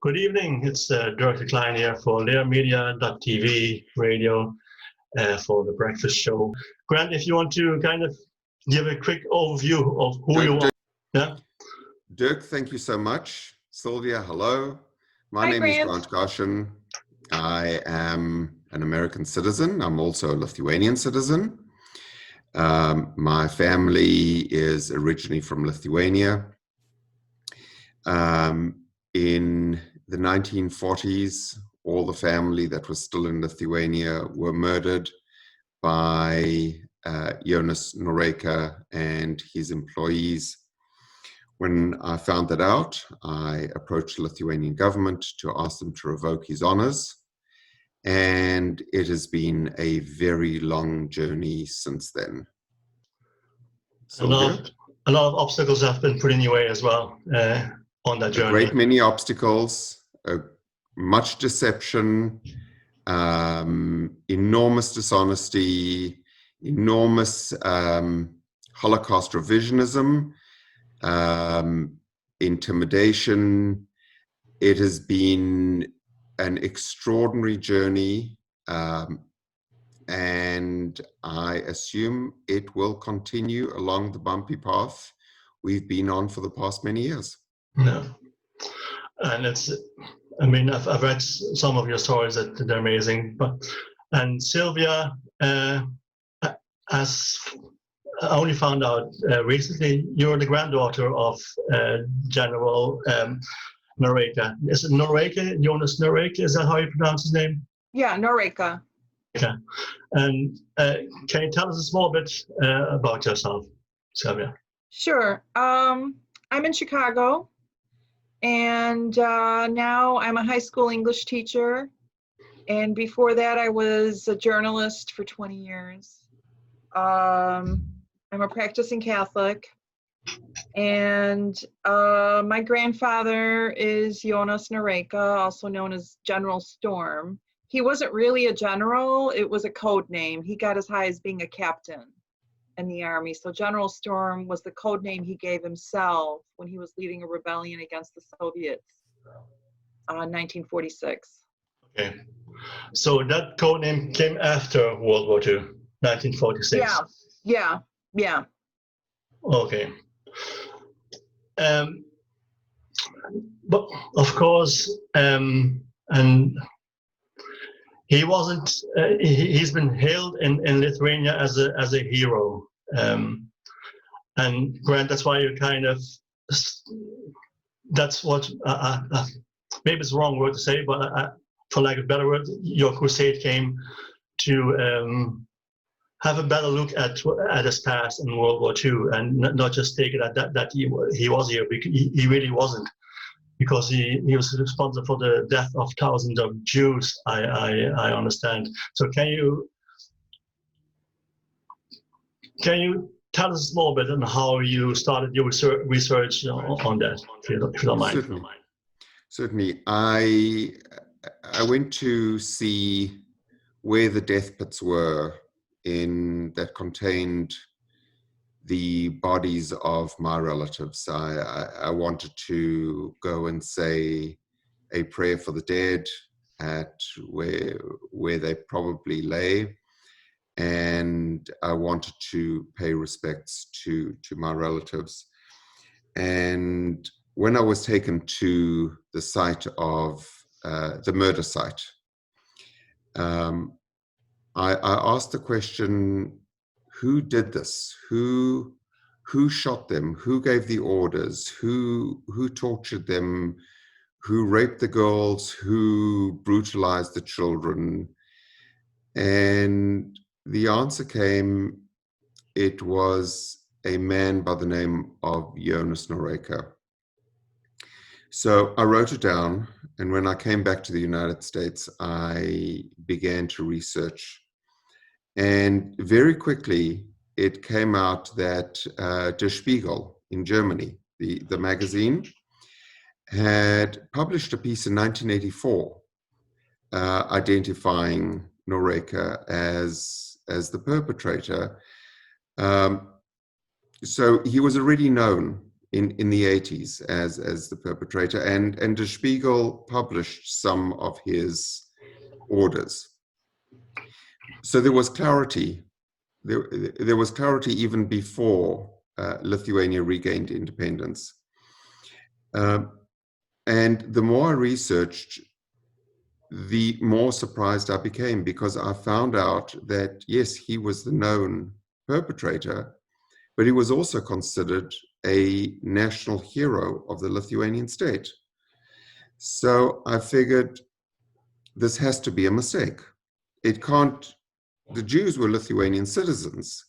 Good evening. It's Dirk de Klein here for LiRmedia.tv radio for the breakfast show. Grant, if you want to kind of give a quick overview of who you are. Yeah. Dirk, thank you so much. Silvia, hello. My name is Grant Gochin. I am an American citizen. I'm also a Lithuanian citizen. My family is originally from Lithuania. In the 1940s, all the family that was still in Lithuania were murdered by Jonas Noreika and his employees. When I found that out, I approached the Lithuanian government to ask them to revoke his honors. And it has been a very long journey since then. A lot of obstacles have been put in your way as well on that journey. A great many obstacles, much deception, enormous dishonesty, enormous Holocaust revisionism, intimidation. It has been an extraordinary journey, and I assume it will continue along the bumpy path we've been on for the past many years. Yeah, and I've read some of your stories that they're amazing, and Silvia, as I only found out recently, you're the granddaughter of General Noreika. Is it Noreika? Jonas Noreika? Is that how you pronounce his name? Yeah, Noreika. Okay. And can you tell us a small bit about yourself, Silvia? Sure. I'm in Chicago, and now I'm a high school English teacher. And before that, I was a journalist for 20 years. I'm a practicing Catholic, and my grandfather is Jonas Noreika, also known as General Storm. He wasn't really a general, it was a code name. He got as high as being a captain in the army. So General Storm was the code name he gave himself when he was leading a rebellion against the Soviets in 1946. Okay, so that code name came after World War II, 1946. Yeah. Okay. But of course, and he wasn't. He's been hailed in Lithuania as a hero, and Grant. That's why you kind of. That's what maybe it's the wrong word to say, but for lack of a better word, your crusade came to have a better look at his past in World War II, and not just take it that he was here. He really wasn't, because he was responsible for the death of thousands of Jews. I understand. So can you tell us a small bit on how you started your research on that, if you don't mind? Certainly. I went to see where the death pits were that contained the bodies of my relatives. I wanted to go and say a prayer for the dead at where they probably lay, and I wanted to pay respects to my relatives. And when I was taken to the site of the murder site, I asked the question, who did this? Who shot them? Who gave the orders? Who tortured them? Who raped the girls? Who brutalized the children? And the answer came, it was a man by the name of Jonas Noreika. So I wrote it down, and when I came back to the United States, I began to research. And very quickly, it came out that Der Spiegel in Germany, the magazine, had published a piece in 1984 identifying Noreika as the perpetrator. So he was already known in the 80s as the perpetrator, and Der Spiegel published some of his orders. So there was clarity. There was clarity even before Lithuania regained independence. And the more I researched, the more surprised I became, because I found out that, yes, he was the known perpetrator, but he was also considered a national hero of the Lithuanian state. So I figured this has to be a mistake. It can't, the Jews were Lithuanian citizens.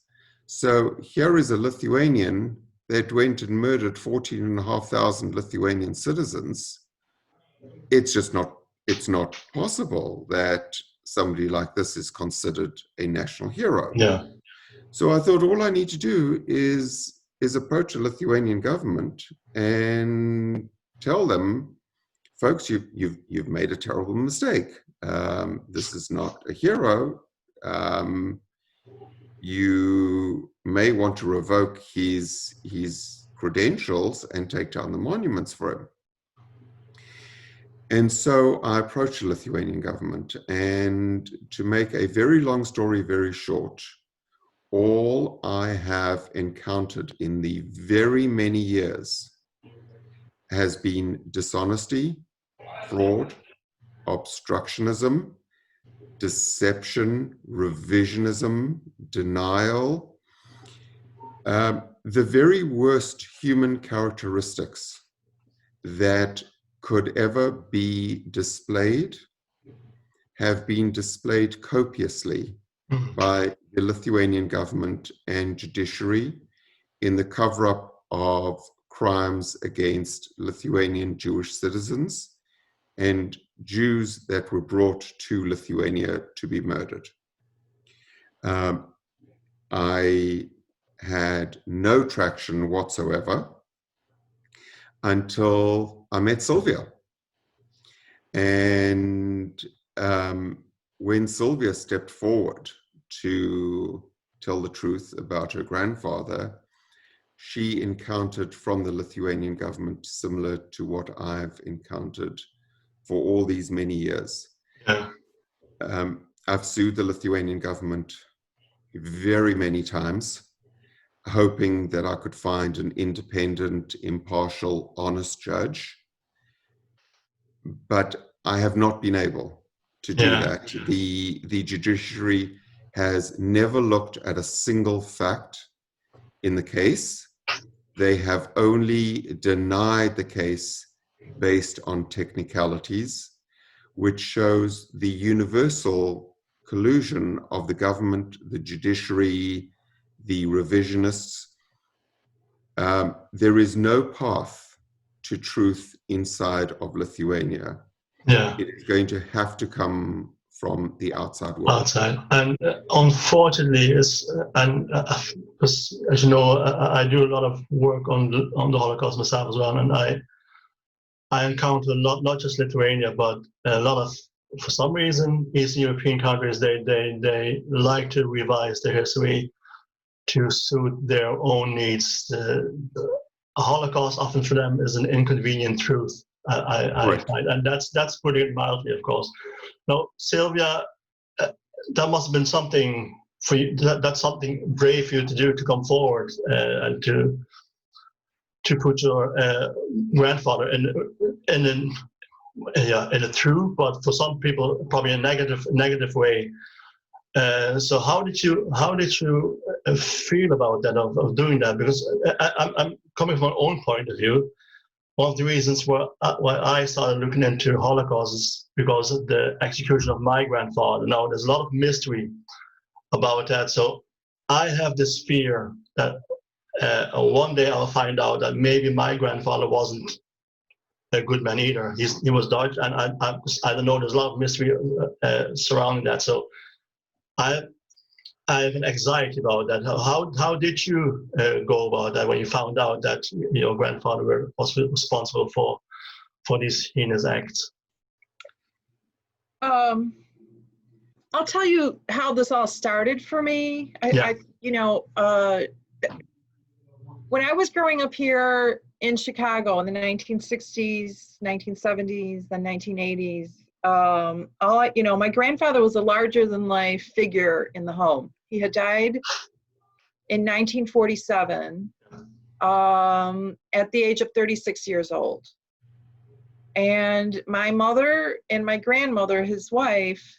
So here is a Lithuanian that went and murdered 14,500 Lithuanian citizens. It's not possible that somebody like this is considered a national hero. Yeah. So I thought all I need to do is approach the Lithuanian government and tell them, folks, you've made a terrible mistake. This is not a hero. You may want to revoke his credentials and take down the monuments for him. And so I approached the Lithuanian government, and to make a very long story very short, all I have encountered in the very many years has been dishonesty, fraud, obstructionism, deception, revisionism, denial, the very worst human characteristics that could ever be displayed have been displayed copiously by the Lithuanian government and judiciary in the cover-up of crimes against Lithuanian Jewish citizens and Jews that were brought to Lithuania to be murdered. I had no traction whatsoever until I met Silvia. And when Silvia stepped forward to tell the truth about her grandfather, she encountered from the Lithuanian government similar to what I've encountered for all these many years. Yeah. I've sued the Lithuanian government very many times, hoping that I could find an independent, impartial, honest judge. But I have not been able to do that. The judiciary has never looked at a single fact in the case. They have only denied the case based on technicalities, which shows the universal collusion of the government, the judiciary, the revisionists. There is no path to truth inside of Lithuania. Yeah. It is going to have to come from the outside world. Outside, and unfortunately, because as you know, I do a lot of work on the Holocaust myself as well, and I encounter a lot, not just Lithuania, but a lot of, for some reason, Eastern European countries, they like to revise their history to suit their own needs. The Holocaust often for them is an inconvenient truth. I find, and that's putting it mildly, of course. Now, Silvia, that must have been something for you. That's something brave for you to do, to come forward and to put your grandfather in a true, but for some people probably a negative way. So how did you feel about that, of doing that? Because I'm coming from my own point of view. One of the reasons why I started looking into Holocaust is because of the execution of my grandfather. Now, there's a lot of mystery about that. So I have this fear that one day I'll find out that maybe my grandfather wasn't a good man either. He was Dutch, and I don't know, there's a lot of mystery surrounding that. So I have an anxiety about that. How did you go about that when you found out that your grandfather was responsible for these heinous acts? I'll tell you how this all started for me. when I was growing up here in Chicago in the 1960s, 1970s, then 1980s, my grandfather was a larger than life figure in the home. He had died in 1947 at the age of 36 years old. And my mother and my grandmother, his wife,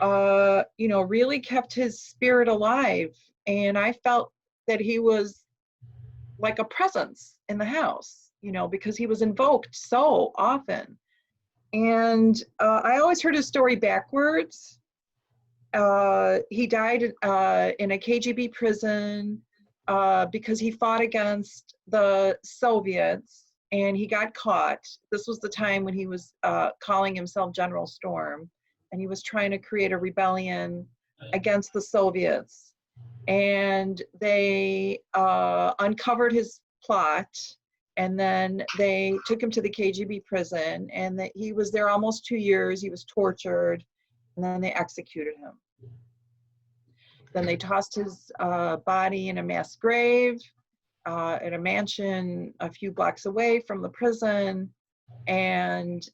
really kept his spirit alive. And I felt that he was like a presence in the house, because he was invoked so often. And I always heard his story backwards. He died in a KGB prison because he fought against the Soviets, and he got caught. This was the time when he was calling himself General Storm, and he was trying to create a rebellion against the Soviets. And they uncovered his plot, and then they took him to the KGB prison, and he was there almost 2 years. He was tortured, and then they executed him. Then they tossed his body in a mass grave at a mansion a few blocks away from the prison. And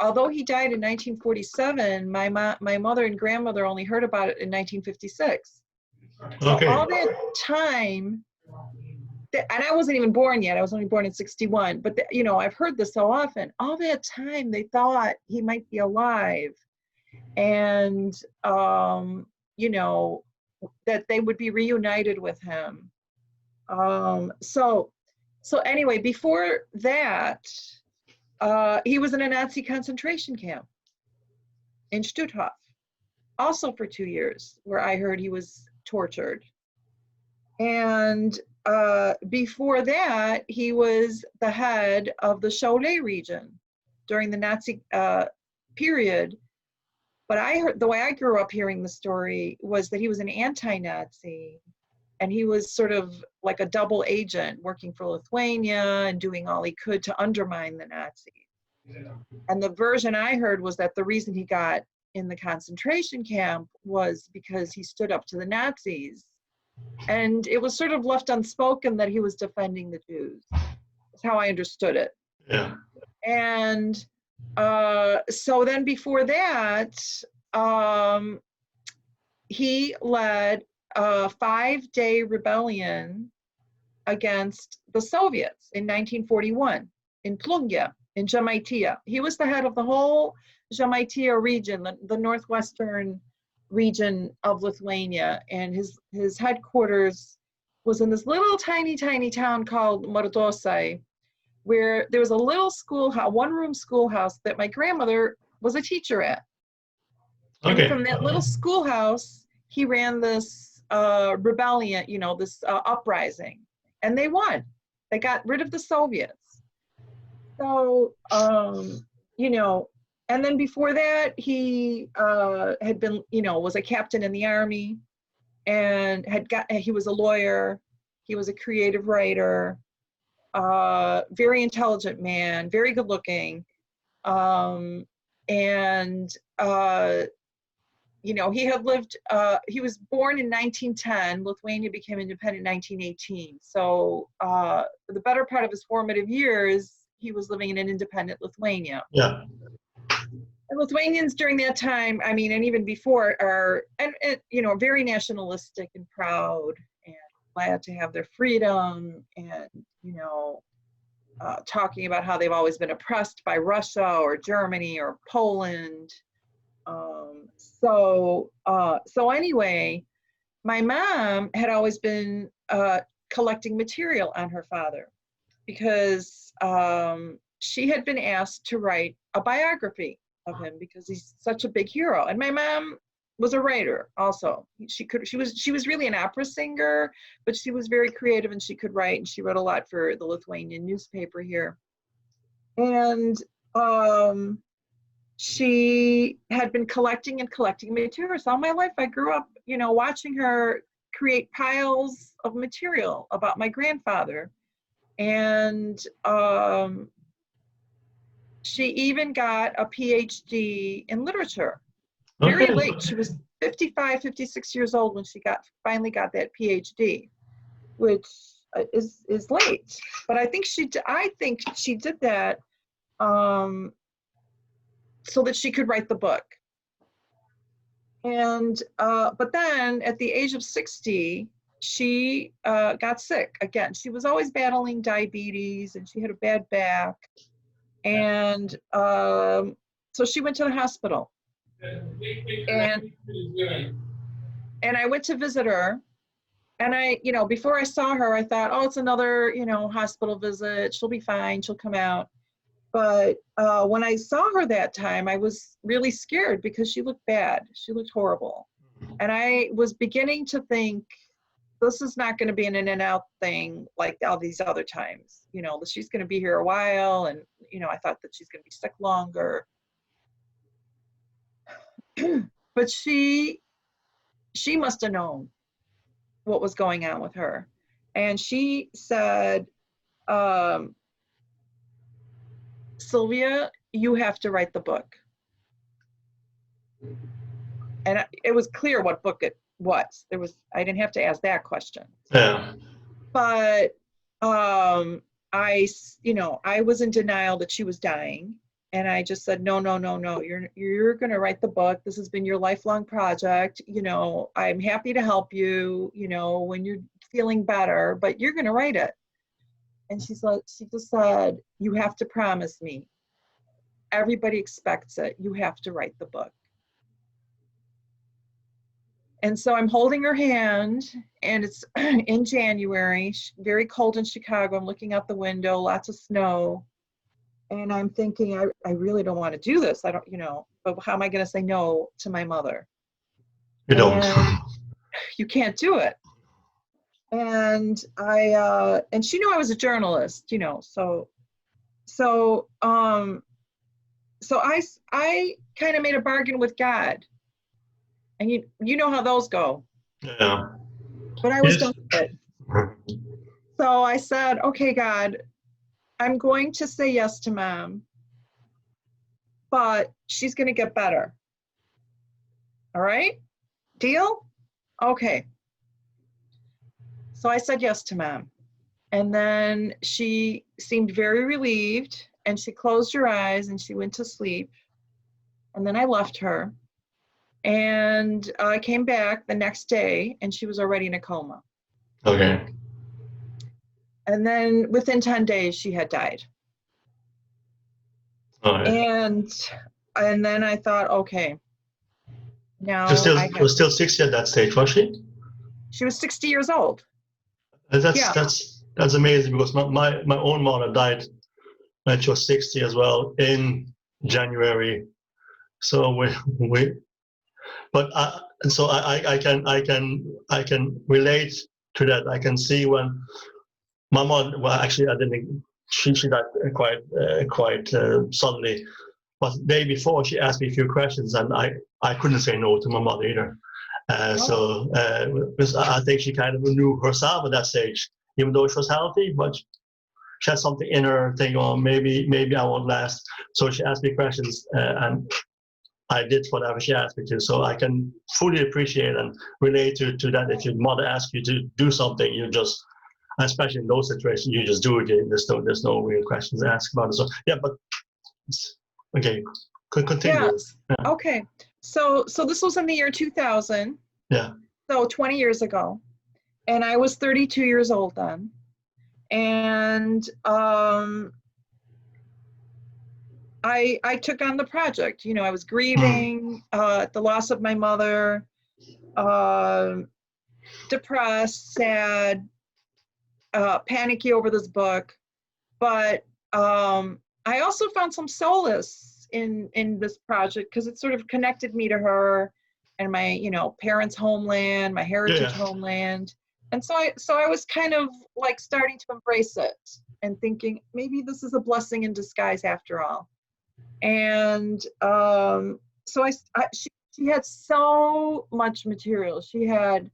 although he died in 1947, my mother and grandmother only heard about it in 1956. So all that time, and I wasn't even born yet. I was only born in 61. But I've heard this so often. All that time, they thought he might be alive, and that they would be reunited with him. So anyway, before that, he was in a Nazi concentration camp in Stutthof, also for 2 years, where I heard he was tortured. And before that, he was the head of the Cholet region during the Nazi period. But I heard, the way I grew up hearing the story was that he was an anti-Nazi, and he was sort of like a double agent working for Lithuania and doing all he could to undermine the Nazis. And the version I heard was that the reason he got in the concentration camp was because he stood up to the Nazis. And it was sort of left unspoken that he was defending the Jews. That's how I understood it. Yeah. And so then before that, he led a 5-day rebellion against the Soviets in 1941 in Plungia, in Žemaitija. He was the head of the whole Žemaitija region, the northwestern region of Lithuania, and his headquarters was in this little tiny town called Mordosai, where there was a little schoolhouse, one-room schoolhouse that my grandmother was a teacher at. Okay. And from that little schoolhouse, he ran this rebellion, this uprising, and they won. They got rid of the Soviets. So, and then before that, he had been, was a captain in the army, and he was a lawyer. He was a creative writer. Very intelligent man, very good looking. He had lived, he was born in 1910. Lithuania became independent in 1918. So the better part of his formative years, he was living in an independent Lithuania. Yeah. And Lithuanians during that time, and even before, are very nationalistic and proud and glad to have their freedom, and talking about how they've always been oppressed by Russia or Germany or Poland. So anyway, my mom had always been collecting material on her father, because she had been asked to write a biography of him because he's such a big hero. And my mom was a writer also. She was really an opera singer, but she was very creative, and she could write, and she wrote a lot for the Lithuanian newspaper here. And she had been collecting materials all my life. I grew up, watching her create piles of material about my grandfather. And she even got a PhD in literature. Very late. 55, 56 years old when she finally got that PhD, which is late. But I think she did that so that she could write the book. And but then at the age of 60, she got sick again. She was always battling diabetes, and she had a bad back. And so she went to the hospital. And I went to visit her. And before I saw her, I thought, oh, it's another, hospital visit. She'll be fine. She'll come out. But when I saw her that time, I was really scared because she looked bad. She looked horrible. And I was beginning to think, this is not going to be an in and out thing like all these other times. She's going to be here a while. And, I thought that she's going to be sick longer. But she must have known what was going on with her. And she said, Silvia, you have to write the book. And it was clear what book it was. I didn't have to ask that question. Yeah. But I was in denial that she was dying. And I just said, no, you're going to write the book. This has been your lifelong project. I'm happy to help you, when you're feeling better, but you're going to write it. And she just said, you have to promise me. Everybody expects it. You have to write the book. And so I'm holding her hand, and it's in January, very cold in Chicago. I'm looking out the window, lots of snow. And I'm thinking, I really don't want to do this. I don't, but how am I going to say no to my mother? You don't. You can't do it. And and she knew I was a journalist, so I kind of made a bargain with God. And you know how those go. Yeah. But I was done with it. So I said, okay, God, I'm going to say yes to Mom, but she's going to get better. All right? Deal? Okay. So I said yes to Mom. And then she seemed very relieved, and she closed her eyes and she went to sleep. And then I left her. And I came back the next day, and she was already in a coma. Okay. And then within 10 days, she had died. All right. And then I thought, okay, now She was still 60 at that stage, was she? She was 60 years old. That's amazing, because my own mother died when she was 60 as well in January. So I can relate to that. I can see when my mother, well, actually I didn't. She died quite suddenly. But the day before, she asked me a few questions, and I couldn't say no to my mother either. So I think she kind of knew herself at that stage, even though she was healthy, but she had something in her thinking, oh, maybe I won't last. So she asked me questions, and I did whatever she asked me to. So I can fully appreciate and relate to that. If your mother asks you to do something, you just, especially in those situations, you just do it. There's no real questions asked about it. So yeah, but okay, could continue. Yes. Yeah. Okay. So this was in the year 2000. Yeah. So 20 years ago, and I was 32 years old then, and I took on the project. I was grieving the loss of my mother, depressed, sad, panicky over this book, but I also found some solace in this project, because it sort of connected me to her and my parents' homeland, my heritage homeland. And so I was kind of like starting to embrace it and thinking, maybe this is a blessing in disguise after all. And so she had so much material. She had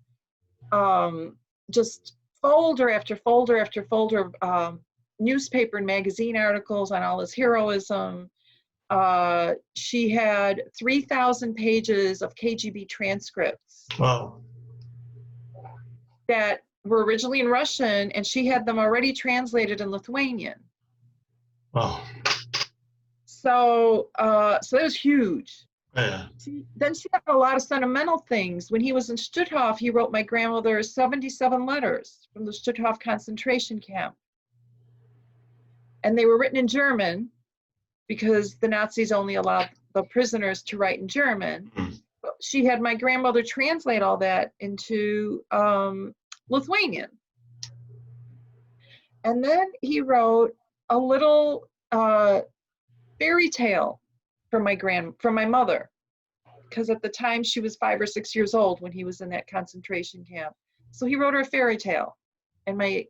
just folder after folder after folder of newspaper and magazine articles on all this heroism, she had 3,000 pages of KGB transcripts. Wow. That were originally in Russian, and she had them already translated in Lithuanian. Wow. So, so that was huge. Yeah. Then she had a lot of sentimental things. When he was in Stutthof, he wrote my grandmother 77 letters from the Stutthof concentration camp. And they were written in German because the Nazis only allowed the prisoners to write in German. She had my grandmother translate all that into Lithuanian. And then he wrote a little fairy tale for my mother, because at the time she was 5 or 6 years old when he was in that concentration camp. So he wrote her a fairy tale, and my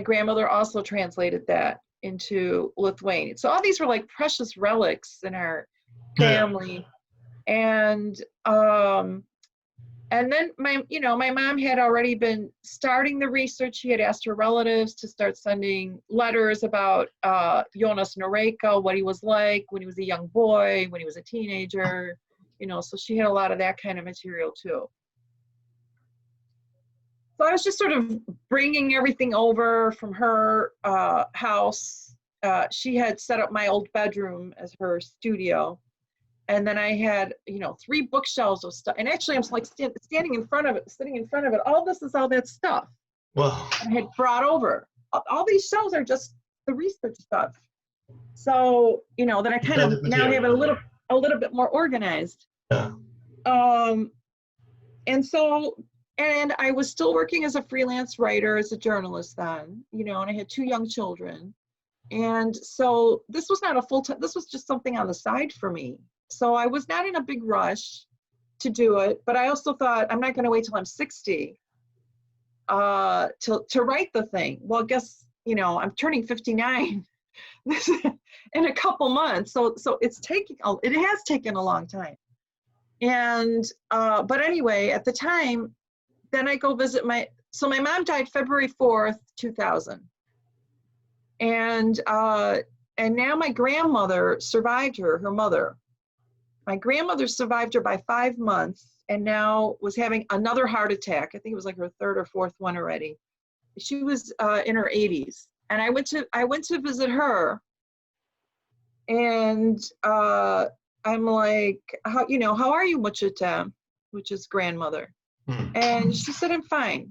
grandmother also translated that into Lithuanian. So all these were like precious relics in our family. And then my mom had already been starting the research. She had asked her relatives to start sending letters about Jonas Noreika, what he was like when he was a young boy, when he was a teenager, so she had a lot of that kind of material too. So I was just sort of bringing everything over from her house. She had set up my old bedroom as her studio. And then I had, 3 bookshelves of stuff. And actually, I'm like standing in front of it, sitting in front of it. All this is all that stuff Wow. I had brought over. All these shelves are just the research stuff. So, then I kind of now have it a little bit more organized. Yeah. And I was still working as a freelance writer, as a journalist then, and I had 2 young children. And so this was not a full-time, this was just something on the side for me. So I was not in a big rush to do it, but I also thought I'm not going to wait till I'm 60 to write the thing. Well, I guess, I'm turning 59 in a couple months. So it has taken a long time. And, but anyway, at the time, then I go visit my mom died February 4th, 2000. And now my grandmother survived her mother. My grandmother survived her by 5 months and now was having another heart attack. I think it was like her 3rd or 4th one already. She was in her 80s. And I went to visit her, and I'm like, how are you, Muchita, which is grandmother? And she said, I'm fine.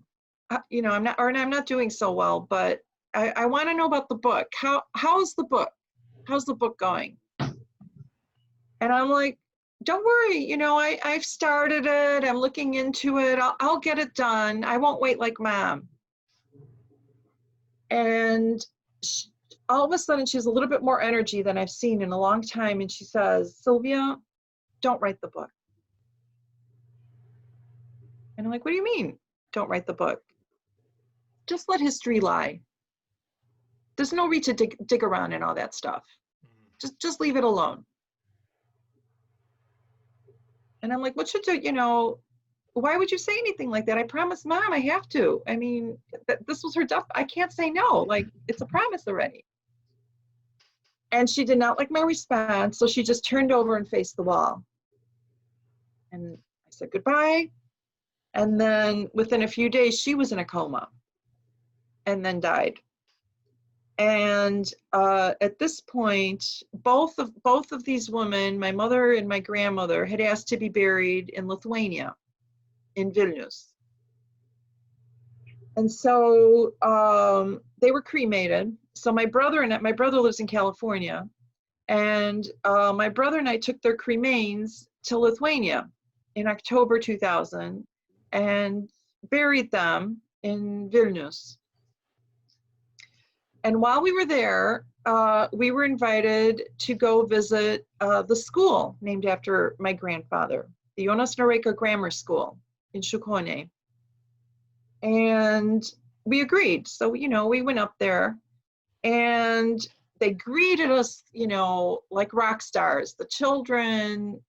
I'm not doing so well, but I want to know about the book. How's the book? How's the book going? And I'm like, don't worry, I've started it. I'm looking into it. I'll get it done. I won't wait like Mom. And all of a sudden, she has a little bit more energy than I've seen in a long time. And she says, Silvia, don't write the book. And I'm like, what do you mean, don't write the book? Just let history lie. There's no need to dig around and all that stuff. Just leave it alone. And I'm like, what should do, why would you say anything like that? I promised Mom I have to. I mean, this was her death. I can't say no. Like, it's a promise already. And she did not like my response, so she just turned over and faced the wall. And I said goodbye. And then within a few days, she was in a coma and then died. And at this point, both of these women, my mother and my grandmother, had asked to be buried in Lithuania, in Vilnius. And so they were cremated. So my brother lives in California, and my brother and I took their cremains to Lithuania in October 2000 and buried them in Vilnius. And while we were there, we were invited to go visit the school named after my grandfather, the Jonas Noreika Grammar School in Shukone. And we agreed. So, we went up there, and they greeted us, like rock stars. The children,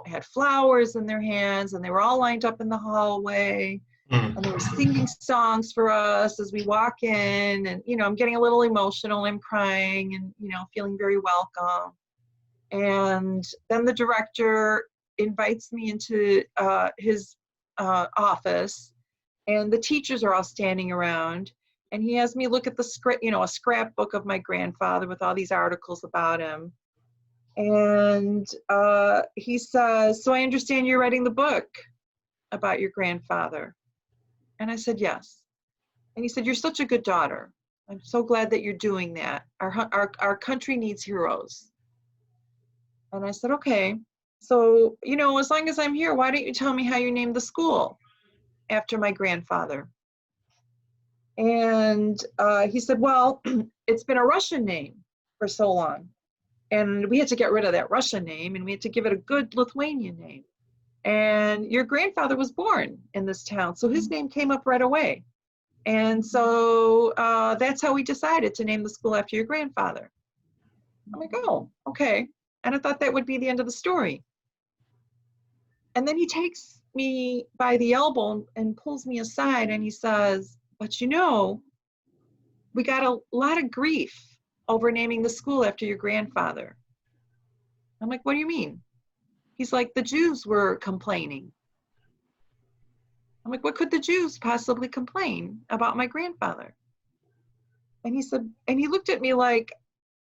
had flowers in their hands, and they were all lined up in the hallway. And they were singing songs for us as we walk in, and I'm getting a little emotional. I'm crying and feeling very welcome. And then the director invites me into his office, and the teachers are all standing around, and he has me look at the script, a scrapbook of my grandfather with all these articles about him. And he says, "So I understand you're writing the book about your grandfather." And I said, "Yes." And he said, "You're such a good daughter. I'm so glad that you're doing that. Our country needs heroes." And I said, "Okay. So, as long as I'm here, why don't you tell me how you named the school after my grandfather?" And he said, "Well, it's been a Russian name for so long. And we had to get rid of that Russian name, and we had to give it a good Lithuanian name. And your grandfather was born in this town, so his name came up right away. And so that's how we decided to name the school after your grandfather." I'm like, "Oh, okay." And I thought that would be the end of the story. And then he takes me by the elbow and pulls me aside, and he says, "But we got a lot of grief over naming the school after your grandfather." I'm like, "What do you mean?" He's like, "The Jews were complaining." I'm like, "What could the Jews possibly complain about my grandfather?" And he said, and he looked at me like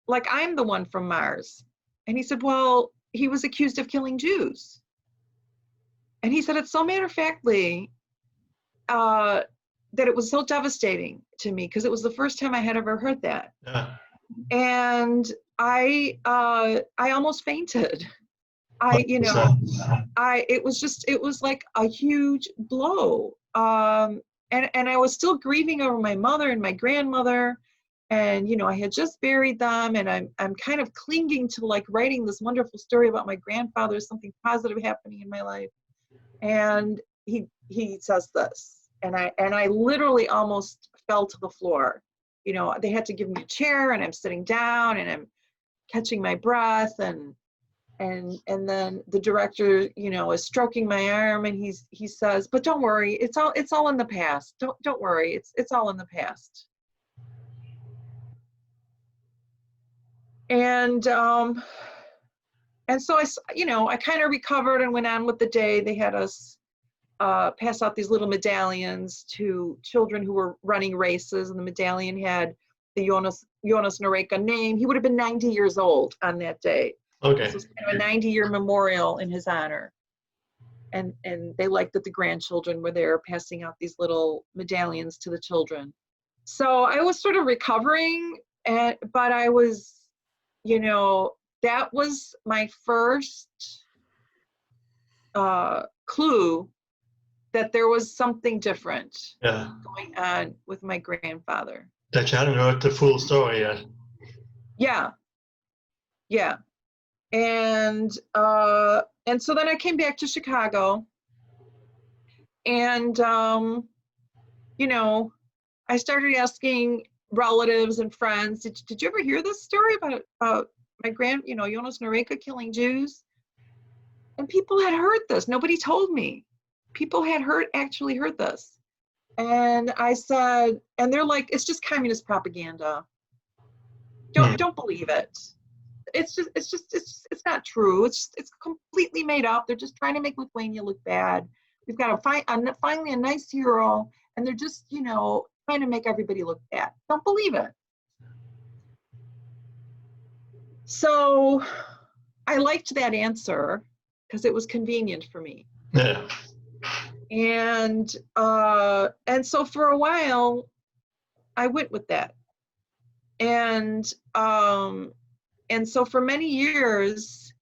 I'm the one from Mars. And he said, "Well, he was accused of killing Jews." And he said it so matter-of-factly that it was so devastating to me, because it was the first time I had ever heard that. Yeah. And I almost fainted. It was like a huge blow. And I was still grieving over my mother and my grandmother. And, I had just buried them, and I'm kind of clinging to like writing this wonderful story about my grandfather, something positive happening in my life. And he says this, and I literally almost fell to the floor. They had to give me a chair, and I'm sitting down, and I'm catching my breath, and then the director, is stroking my arm, and he says, "But don't worry, it's all in the past. Don't worry, it's all in the past." And so I kind of recovered and went on with the day. They had us pass out these little medallions to children who were running races, and the medallion had the Jonas Noreika name. He would have been 90 years old on that day. Okay. So it's kind of a 90-year memorial in his honor. And they liked that the grandchildren were there passing out these little medallions to the children. So I was sort of recovering, but I was, that was my first clue that there was something different going on with my grandfather. That you hadn't heard the full story yet. Yeah. And so then I came back to Chicago, and I started asking relatives and friends, did you ever hear this story about my Jonas Noreika killing Jews? And people had heard this. Nobody told me. People had actually heard this. And I said, and they're like, "It's just communist propaganda. Don't believe it. It's not true. It's completely made up. They're just trying to make Lithuania look bad. We've got finally a nice hero, and they're just, trying to make everybody look bad. Don't believe it." So I liked that answer because it was convenient for me. Yeah. And so for a while, I went with that. And so for many years,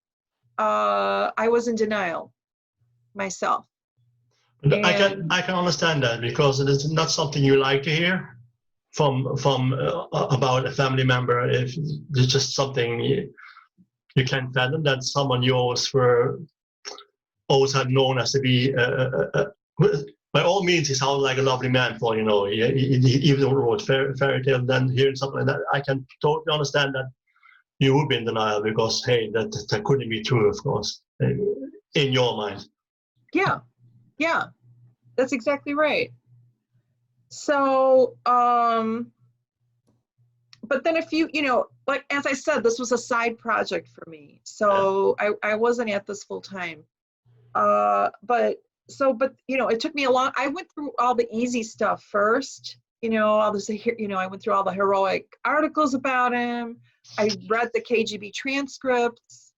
I was in denial myself. But I can understand that, because it is not something you like to hear from about a family member. If it's just something you can't fathom, that someone you always had known as to be by all means, he sounded like a lovely man. For he even wrote fairy tale. Then hearing something like that, I can totally understand that you would be in denial, because hey, that couldn't be true, of course, in your mind. Yeah, that's exactly right. So, but then if you know, like, as I said, this was a side project for me. So I wasn't at this full time. But you know, it took me I went through all the easy stuff first, you know, all this, you know, I went through all the heroic articles about him. I read the KGB transcripts.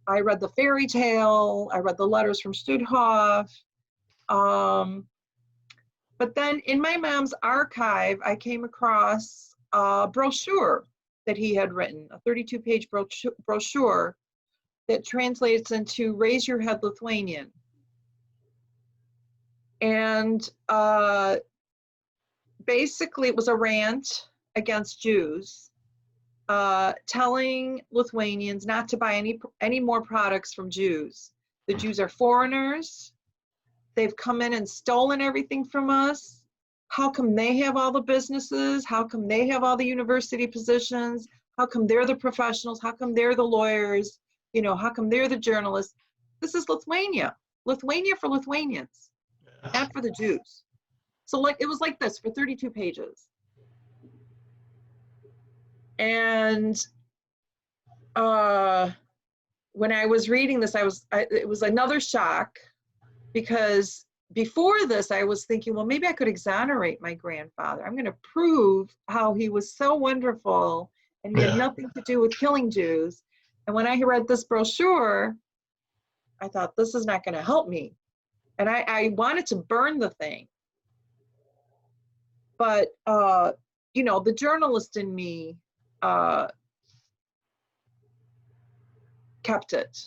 I read the fairy tale. I read the letters from Studhoff. But then in my mom's archive, I came across a brochure that he had written, a 32-page brochure that translates into Raise Your Head Lithuanian. And basically it was a rant against Jews, telling Lithuanians not to buy any more products from Jews. The Jews are foreigners. They've come in and stolen everything from us. How come they have all the businesses? How come they have all the university positions? How come they're the professionals? How come they're the lawyers? You know, how come they're the journalists? This is Lithuania. Lithuania for Lithuanians, not for the Jews. So like, it was like this for 32 pages. And when I was reading this, it was another shock, because before this, I was thinking, well, maybe I could exonerate my grandfather. I'm going to prove how he was so wonderful and he had nothing to do with killing Jews. And when I read this brochure, I thought, this is not going to help me. And I wanted to burn the thing. But, you know, the journalist in me kept it.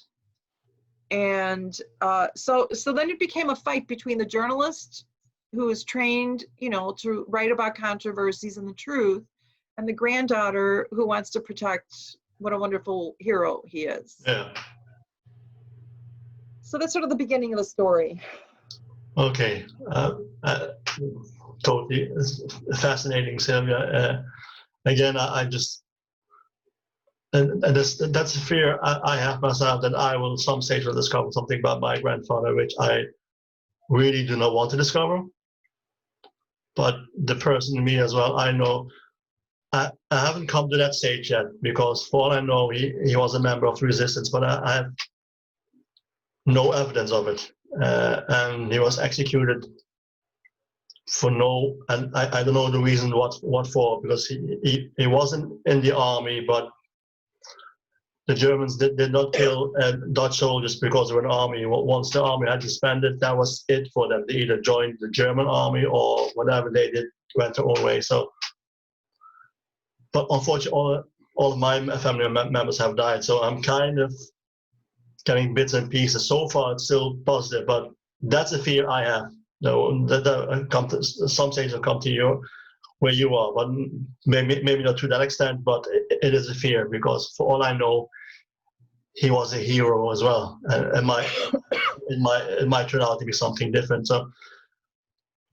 And so then it became a fight between the journalist, who is trained, you know, to write about controversies and the truth, and the granddaughter who wants to protect what a wonderful hero he is. Yeah. So that's sort of the beginning of the story. Okay. Totally fascinating, Silvia. Again, I just, and that's a fear I have myself, that I will some stage will discover something about my grandfather which I really do not want to discover. But the person in me as well, I know I haven't come to that stage yet, because for all I know, he was a member of the resistance, but I have no evidence of it. And he was executed for no, and I don't know the reason what for, because he wasn't in the army, but the Germans did not kill Dutch soldiers because they were an army. Once the army had disbanded, that was it for them. They either joined the German army or whatever they did, went their own way. So, but unfortunately, all of my family members have died. So I'm kind of getting bits and pieces. So far, it's still positive, but that's a fear I have. No, that come to some stage will come to you where you are, but maybe not to that extent. But it is a fear, because for all I know, he was a hero as well, and it might turn out to be something different. So,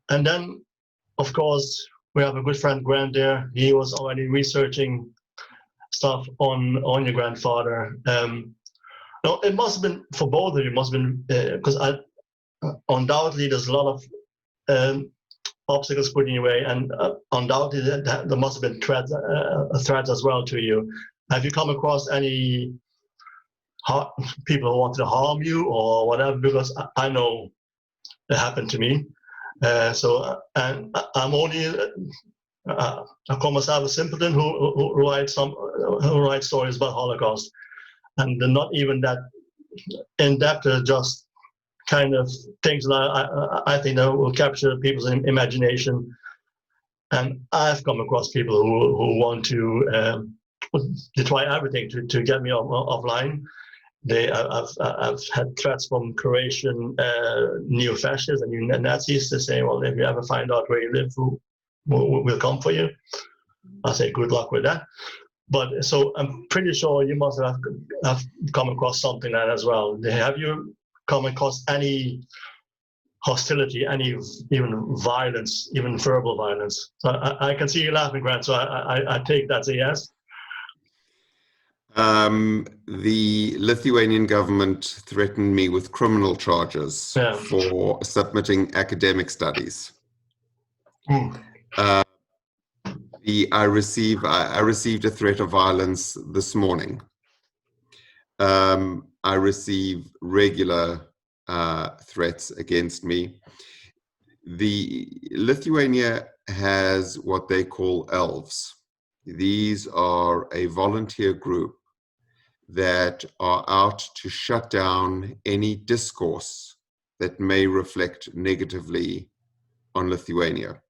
and then, of course, we have a good friend Grant there. He was already researching stuff on your grandfather. No, it must have been for both of you. Must have been because undoubtedly there's a lot of obstacles put in your way, and undoubtedly there must have been threats as well to you. Have you come across any people who wanted to harm you or whatever? Because I know it happened to me. So and I'm only I call myself a simpleton who writes stories about Holocaust, and they're not even that in depth. Just kind of things that I think that will capture people's imagination. And I've come across people who want to try everything to get me offline. I've had threats from Croatian neo-fascists and neo-Nazis to say, well, if you ever find out where you live, we'll come for you. I say good luck with that. But so I'm pretty sure you must have come across something like that as well. Have you come across any hostility, any even violence, even verbal violence? So I can see you laughing, Grant, so I take that as a yes. The Lithuanian government threatened me with criminal charges for submitting academic studies. I received a threat of violence this morning. I receive regular threats against me. Lithuania has what they call elves. These are a volunteer group that are out to shut down any discourse that may reflect negatively on Lithuania.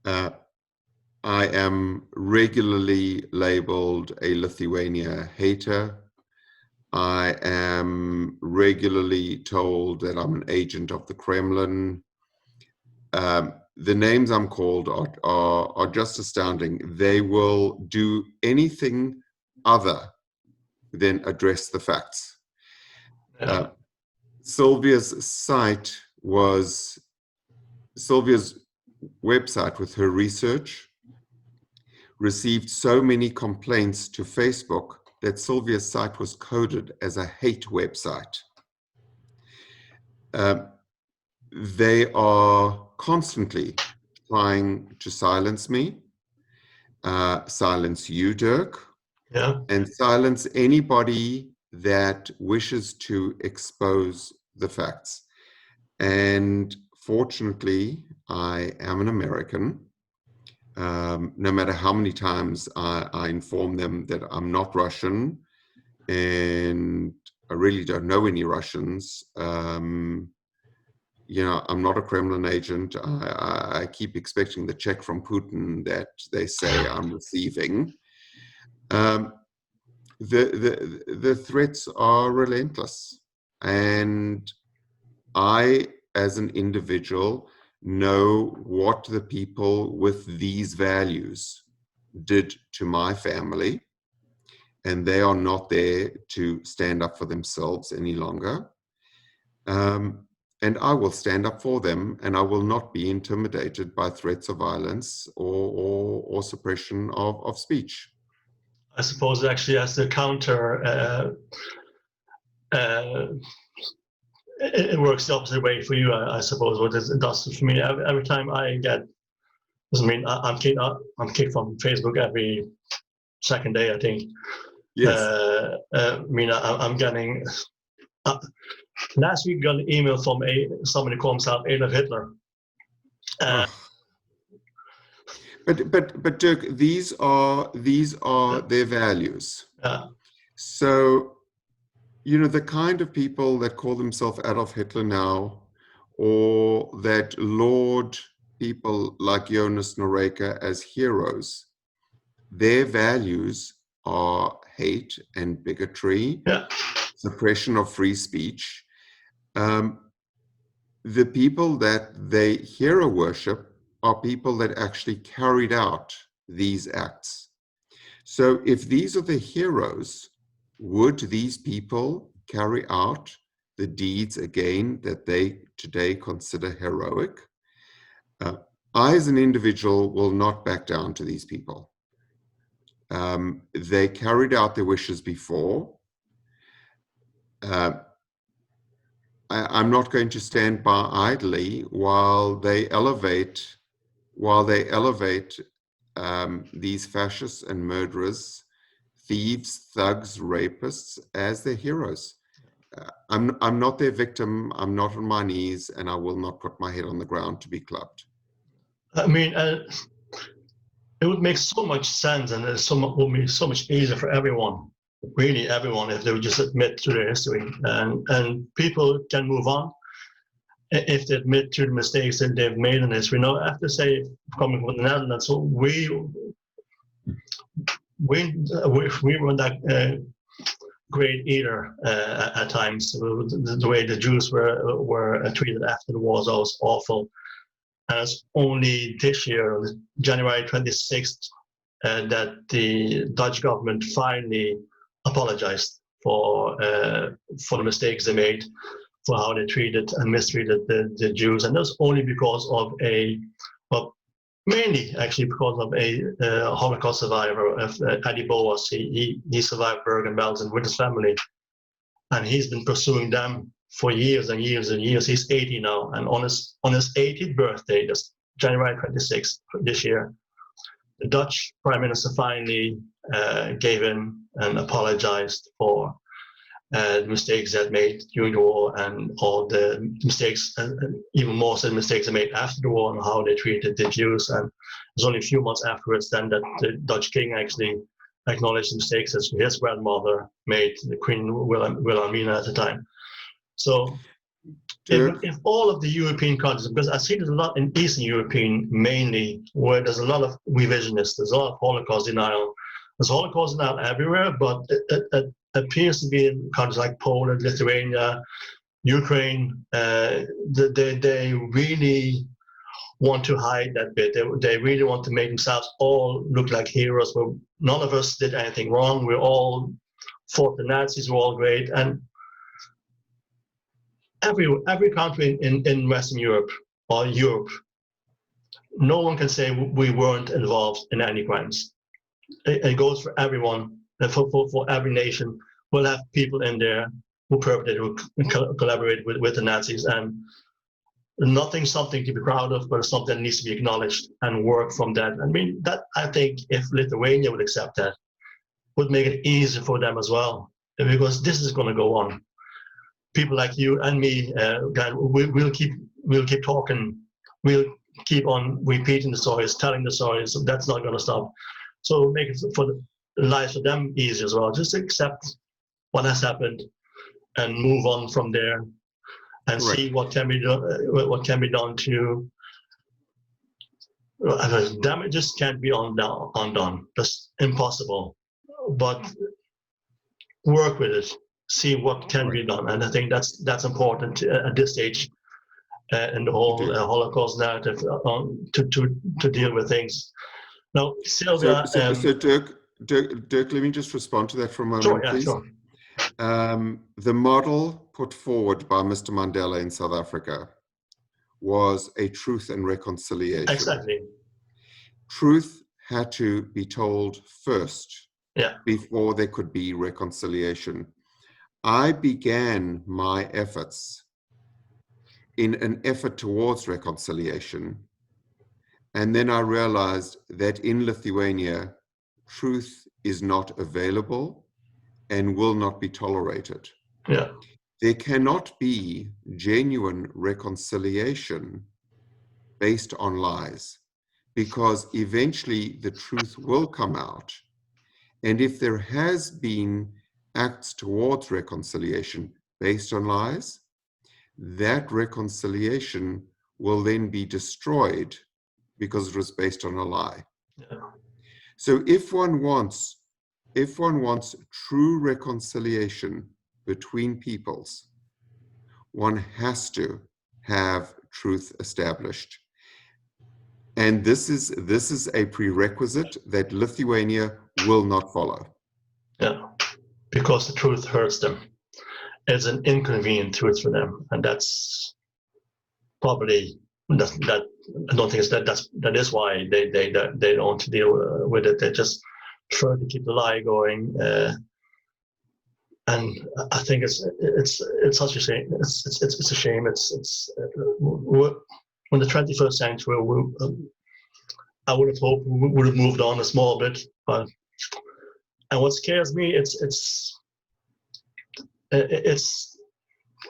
I am regularly labeled a Lithuania hater. I am regularly told that I'm an agent of the Kremlin. The names I'm called are just astounding. They will do anything other than address the facts. Silvia's website with her research received so many complaints to Facebook that Silvia's site was coded as a hate website. They are constantly trying to silence me, silence you, Dirk, and silence anybody that wishes to expose the facts. And fortunately, I am an American. No matter how many times I inform them that I'm not Russian and I really don't know any Russians, I'm not a Kremlin agent. I keep expecting the check from Putin that they say I'm receiving. The threats are relentless, and I, as an individual, know what the people with these values did to my family, and they are not there to stand up for themselves any longer. And I will stand up for them, and I will not be intimidated by threats of violence or suppression of speech. I suppose actually as the counter, it works the opposite way for you, I suppose, what it does for me. Every time I get, I'm kicked from Facebook every second day, I think. Yes. I'm getting, last week got an email from somebody who calls himself Adolf Hitler. But Dirk, these are their values. So, the kind of people that call themselves Adolf Hitler now, or that laud people like Jonas Noreika as heroes, their values are hate and bigotry, suppression of free speech. The people that they hero worship are people that actually carried out these acts. So if these are the heroes, would these people carry out the deeds again that they today consider heroic? I, as an individual, will not back down to these people. They carried out their wishes before. I'm not going to stand by idly while they elevate these fascists and murderers, thieves, thugs, rapists as their heroes. I'm not their victim. I'm not on my knees, and I will not put my head on the ground to be clubbed. It would make so much sense, and it would be so much easier for everyone, really everyone, if they would just admit to their history, and people can move on if they admit to the mistakes that they've made in history. Now, I have to say, coming from the Netherlands, so we weren't that great either at times. The way the Jews were treated after the war was awful. And it's only this year, January 26th, that the Dutch government finally apologized for the mistakes they made, for how they treated and mistreated the Jews. And that's only because of mainly actually because of a Holocaust survivor, Eddie Boas. He survived Bergen-Belsen with his family. And he's been pursuing them for years and years and years. He's 80 now, and on his 80th birthday, just January 26th this year, the Dutch Prime Minister finally gave in and apologized for the mistakes that made during the war and all the mistakes, and even more so the mistakes they made after the war and how they treated the Jews. And it was only a few months afterwards then that the Dutch king actually acknowledged the mistakes that his grandmother made, the Queen Wilhelmina at the time. So if all of the European countries, because I see there's a lot in Eastern European mainly, where there's a lot of revisionists, there's a lot of Holocaust denial. There's Holocaust denial everywhere, but it appears to be in countries like Poland, Lithuania, Ukraine. They really want to hide that bit. They really want to make themselves all look like heroes, but none of us did anything wrong. We all fought the Nazis, we're all great. And every country in Western Europe or Europe, no one can say we weren't involved in any crimes. It goes for everyone, for every nation. We'll have people in there who perpetrated, who collaborated with the Nazis, and something to be proud of, but something that needs to be acknowledged and work from that. I mean, that I think if Lithuania would accept that, would make it easier for them as well, because this is going to go on. People like you and me, we'll keep talking. We'll keep on repeating the stories, telling the stories. That's not going to stop. So make it for the lives for them easier as well. Just accept what has happened and move on from there, and see what can be done. What can be done to damages can't be undone. That's impossible. But work with it. See what can be done, and I think that's important at this stage in the whole Holocaust narrative to deal with things. Now, Silvia. So Dirk, let me just respond to that for a moment, please. Sure. The model put forward by Mr. Mandela in South Africa was a truth and reconciliation. Exactly. Truth had to be told first, yeah, before there could be reconciliation. I began my efforts in an effort towards reconciliation, and then I realized that in Lithuania, truth is not available and will not be tolerated. Yeah. There cannot be genuine reconciliation based on lies, because eventually the truth will come out. And if there has been acts towards reconciliation based on lies, that reconciliation will then be destroyed because it was based on a lie. Yeah. So if one wants true reconciliation between peoples, one has to have truth established. And this is a prerequisite that Lithuania will not follow. Yeah. Because the truth hurts them. It's an inconvenient truth for them, and that's probably that. I don't think it's that is why they don't deal with it. They just try to keep the lie going, and I think it's such a shame. It's a shame. When the 21st century, I would have hoped we would have moved on a small bit, but. And what scares me, it's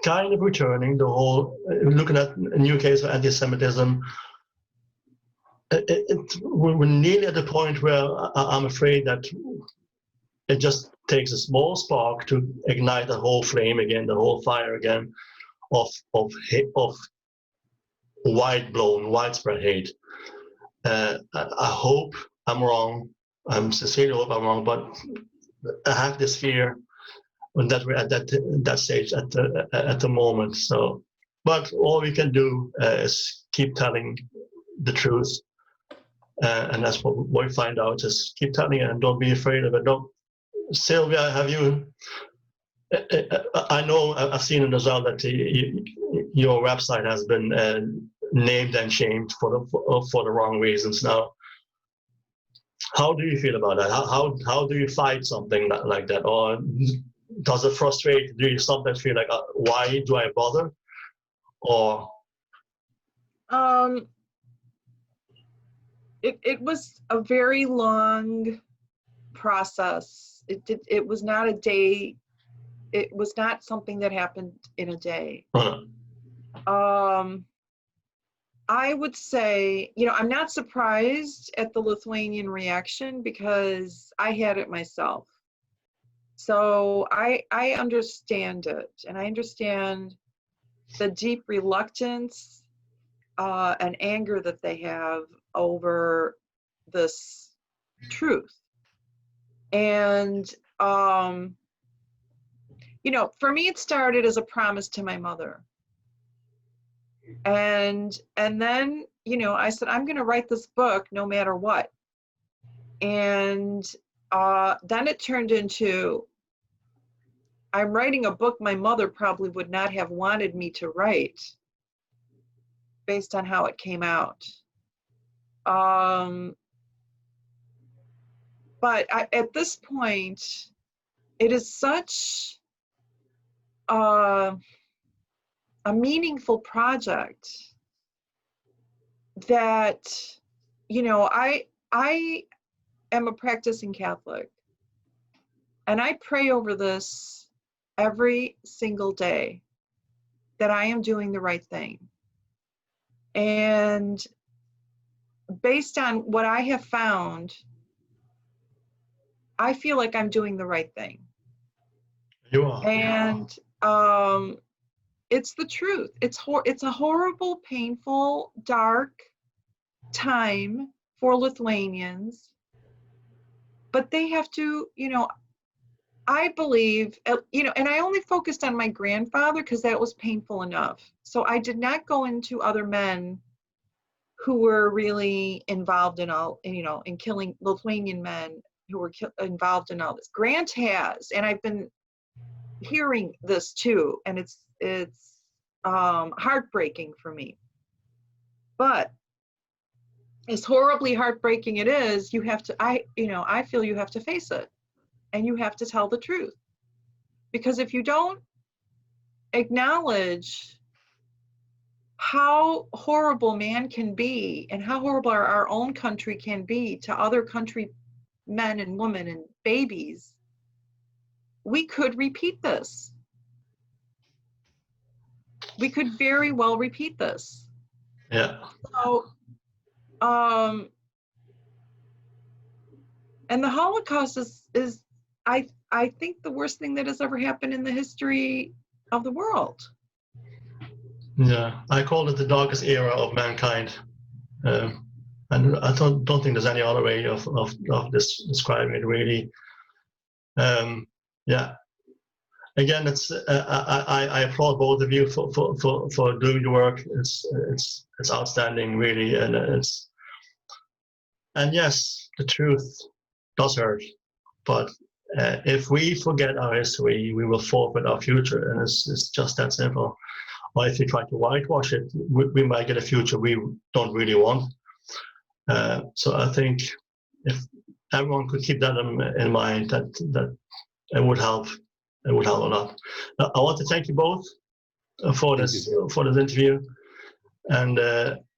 kind of returning the whole, looking at a new case of anti-Semitism. We're nearly at the point where I'm afraid that it just takes a small spark to ignite the whole flame again, the whole fire again of widespread hate. I hope I'm wrong. I'm sincerely hope I'm wrong, but I have this fear that we're at that stage at the moment. So, but all we can do is keep telling the truth, and that's what we find out. Just keep telling it, and don't be afraid of it. Don't, Silvia, have you? I know I've seen it as well that your website has been named and shamed for the wrong reasons now. How do you feel about that? How do you fight something like that? Or does it frustrate? Do you sometimes feel like, why do I bother? Or it was a very long process. It was not a day. It was not something that happened in a day. I would say, I'm not surprised at the Lithuanian reaction because I had it myself. So I understand it, and I understand the deep reluctance and anger that they have over this truth. And, for me, it started as a promise to my mother. And then, I said, I'm going to write this book no matter what. And then it turned into, I'm writing a book my mother probably would not have wanted me to write based on how it came out. But at this point, it is such a meaningful project that, I am a practicing Catholic, and I pray over this every single day that I am doing the right thing. And based on what I have found, I feel like I'm doing the right thing. You are. And it's the truth. It's a horrible, painful, dark time for Lithuanians, but they have to, I believe, and I only focused on my grandfather because that was painful enough. So I did not go into other men who were really involved in in killing Lithuanian men who were involved in all this. Grant has, and I've been hearing this too, and it's heartbreaking for me. But as horribly heartbreaking it is, you have to, I feel you have to face it, and you have to tell the truth. Because if you don't acknowledge how horrible man can be and how horrible our own country can be to other country men and women and babies, we could repeat this. We could very well repeat this. Yeah. So, and the Holocaust is I think the worst thing that has ever happened in the history of the world. Yeah, I call it the darkest era of mankind, and I don't think there's any other way of describing it really. Yeah. Again, it's I applaud both of you for doing the work. It's outstanding, really, and yes, the truth does hurt, but if we forget our history, we will forfeit our future, and it's just that simple. Or if you try to whitewash it, we might get a future we don't really want. So I think if everyone could keep that in mind, that it would help. It would help a lot. I want to thank you both for this interview, and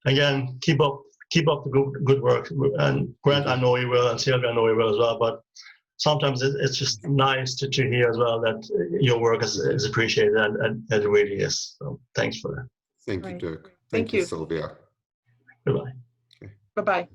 again, keep up the good work. And Grant, I know you will, and Silvia, I know you will as well. But sometimes it's just nice to hear as well that your work is appreciated, and it really is. So thanks for that. Thank you, Dirk. Thank you, Silvia. Goodbye. Bye-bye.